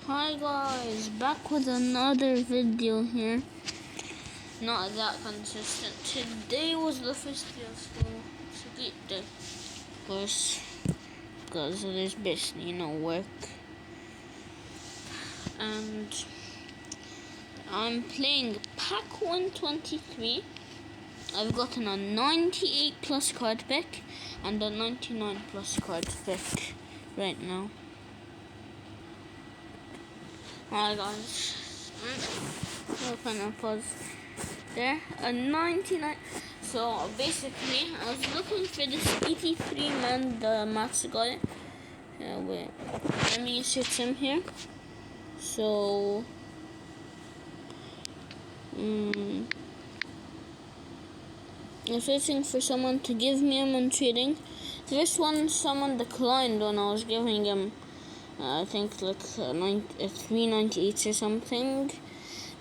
Hi guys, back with another video here. Not that consistent. Today was the first day of school. It's a great day. Of course, because there's basically no work. And I'm playing pacwyn 23. I've gotten a 98 plus card pick and a 99 plus card pick right now. Alright guys, open and pause there, a 99. So basically I was looking for this 83 man, the max guy. Wait, let me search him here. So I'm searching for someone to give me him on trading. This one someone declined when I was giving him I think like 398 or something,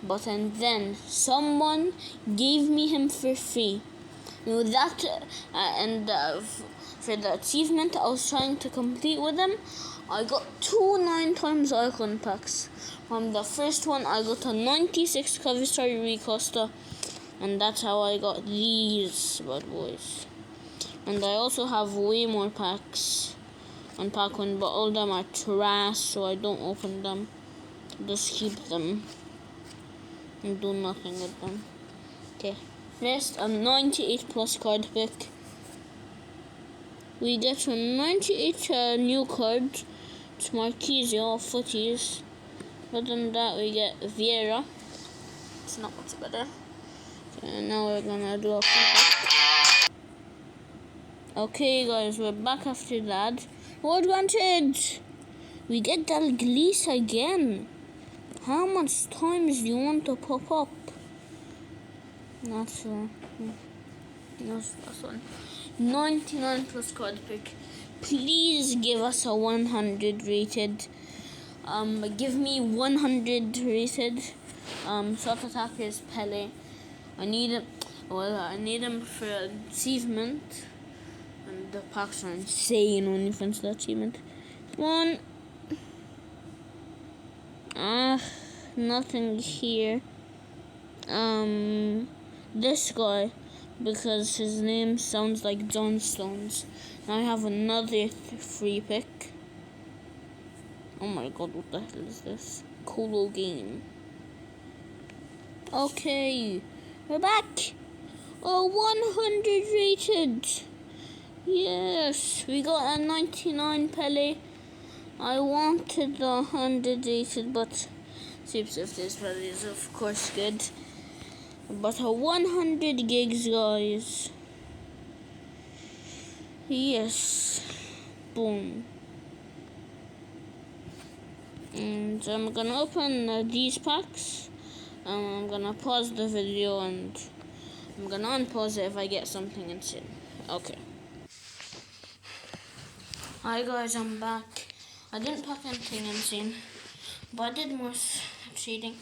but and then someone gave me him for free. You know that, for the achievement I was trying to complete with him, I got 2 9 times icon packs. From the first one I got a 96 cover story recoaster, and that's how I got these bad boys. And I also have way more packs on pacwyn, but all of them are trash, so I don't open them. Just keep them and do nothing with them. Okay, next a 98 plus card pick. We get a 98 new card. It's Marquisio footies. Other than that, we get Vieira. It's not much better. Okay, now we're gonna do a flip. Okay, guys, we're back after that. What wanted? We get Dalglish again. How much times do you want to pop up? That's this one. 99 plus card pick. Please give us a 100 rated. Give me 100 rated. Shot attacker is Pele. I need him. Well, I need him for achievement. And the packs are insane when you finish the achievement. One. Nothing here. This guy, because his name sounds like John Stones. Now I have another free pick. Oh my god, what the hell is this? Colo game. Okay, we're back. Oh, 100 rated. Yes, we got a 99 Pele. I wanted the 100 rated, but seems if this Pele is of course good. But a 100 gigs, guys. Yes. Boom. And I'm gonna open these packs. I'm gonna pause the video and I'm gonna unpause it if I get something insane. Okay. Hi guys, I'm back. I didn't pack anything insane, but I did more trading.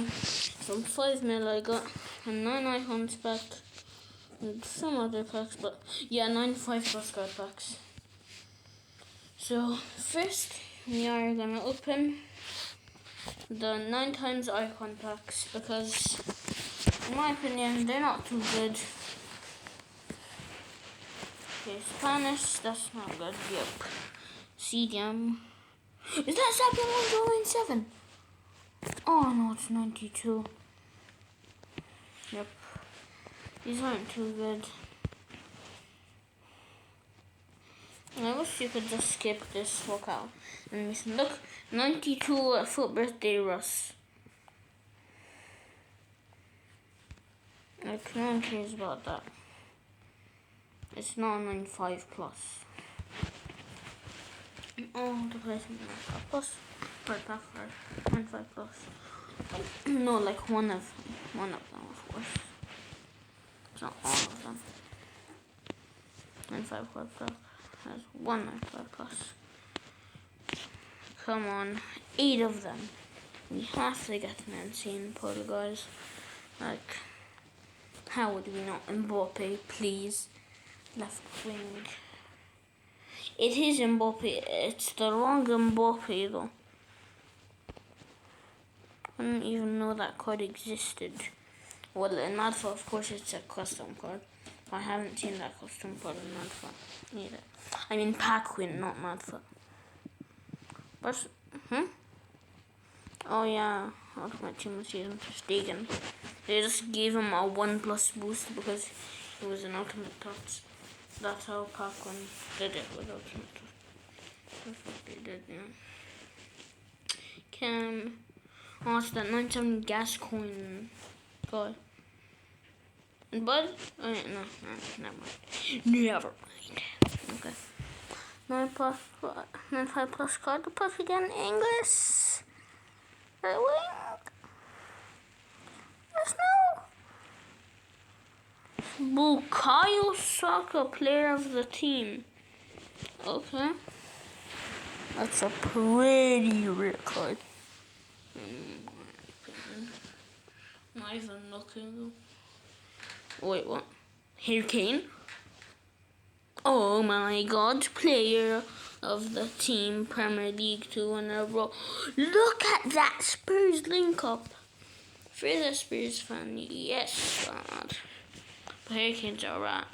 From 5 mil I got a 9 icons pack and some other packs, but yeah, 95 plus card packs. So first we are gonna open the 9 times icon packs, because in my opinion they're not too good. Okay, Spanish, that's not good. Yep. CDM. Is that Sapien 197? Oh no, it's 92. Yep. These aren't too good. I wish you could just skip this lookout. And we can look, 92 foot birthday Russ. Like, no one cares about that. It's not 95 plus. Oh, the place is 95 plus. Right back for 95 plus. No, like one of them, of course. It's not all of them. 95 plus has 195 plus. Come on, 8 of them. We have to get an insane pull, guys. Like, how would we not? Mbappe, please. Left wing. It is Mbappe. It's the wrong Mbappe though. I didn't even know that card existed. Well, in Madfa, of course, it's a custom card. I haven't seen that custom card in Madfa either. I mean pacwyn, not Madfa. But, oh yeah, Ultimate Team was using Stegen. They just gave him a 1+ boost because he was an Ultimate Tots. That's how pacwyn did it with Ultimate Tots. That's what they did, yeah. Oh, it's that 97 gas coin guy. And Bud? Oh, yeah, no, never mind. Never mind. Okay. 9 plus card to push again. English. Right wing. Yes, no. Bukayo Saka, player of the team. Okay. That's a pretty rare card. Not even looking. Wait, what? Hurricane? Oh my god, player of the team, Premier League 2 in a row. Look at that Spurs link up. For the Spurs fan, yes, God. But Hurricane's alright.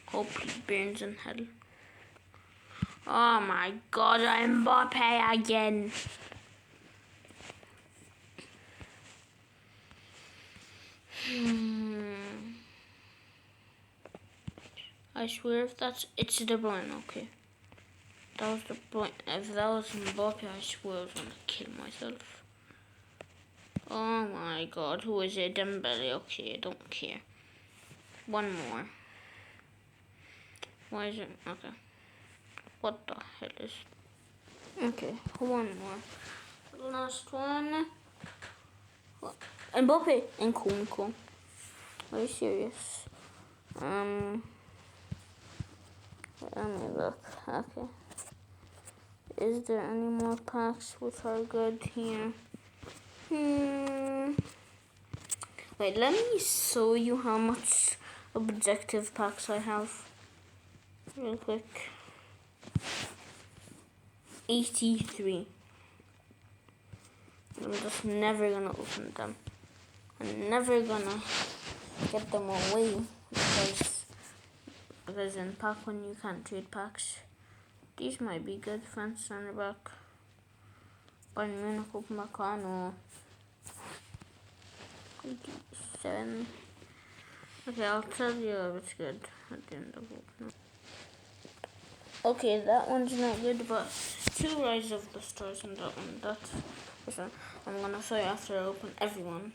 Hope he burns in hell. Oh my god, I'm Mbappe again. I swear if it's De Bruyne, okay. That was De Bruyne. If that was Mbappe, I swear I was gonna kill myself. Oh my god, who is it? Dembele, okay, I don't care. One more. Why is it? Okay. What the hell is it? Okay, one more. Last one. What? Mbappe and Kunko. Are you serious? Let me look. Okay. Is there any more packs which are good here? Wait, let me show you how much objective packs I have. Real quick. 83. I'm just never gonna open them. I'm never gonna get them away because in pacwyn you can't trade packs. These might be good. France center back. Bayern Munich open Macano. 87. Okay, I'll tell you if it's good at the end of opening. Okay, that one's not good, but 2 Rise of the Stars in that one. That's one. I'm gonna show you after I open everyone.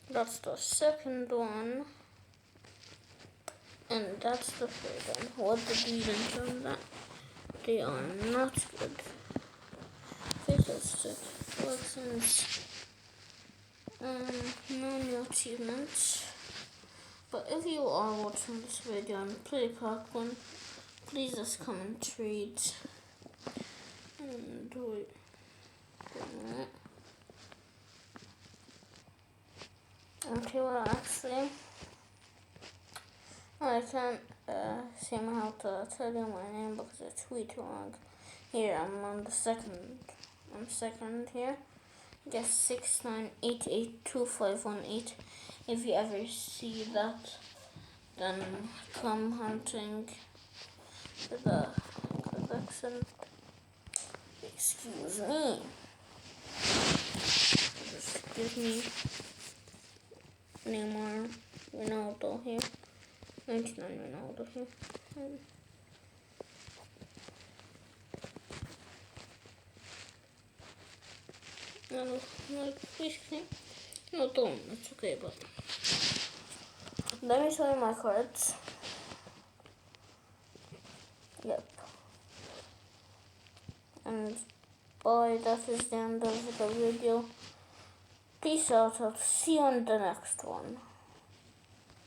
That's the second one. And that's the third one. What did we even from that? They are not good. Fantastic. Lessons. No new achievements. But if you are watching this video and play pacwyn, please just come and trade. And wait. Okay, well actually, I can't seem how to tell you my name because it's way too long. Here, I'm on the second. I'm second here. Guess 69882518. If you ever see that, then come hunting for the collection. Excuse me. Just give me Neymar, Ronaldo here. 99 Ronaldo here. No, basically, no, don't. It's okay, but let me show you my cards. Yep. And boy, that is the end of the video. Peace out. I'll see you on the next one.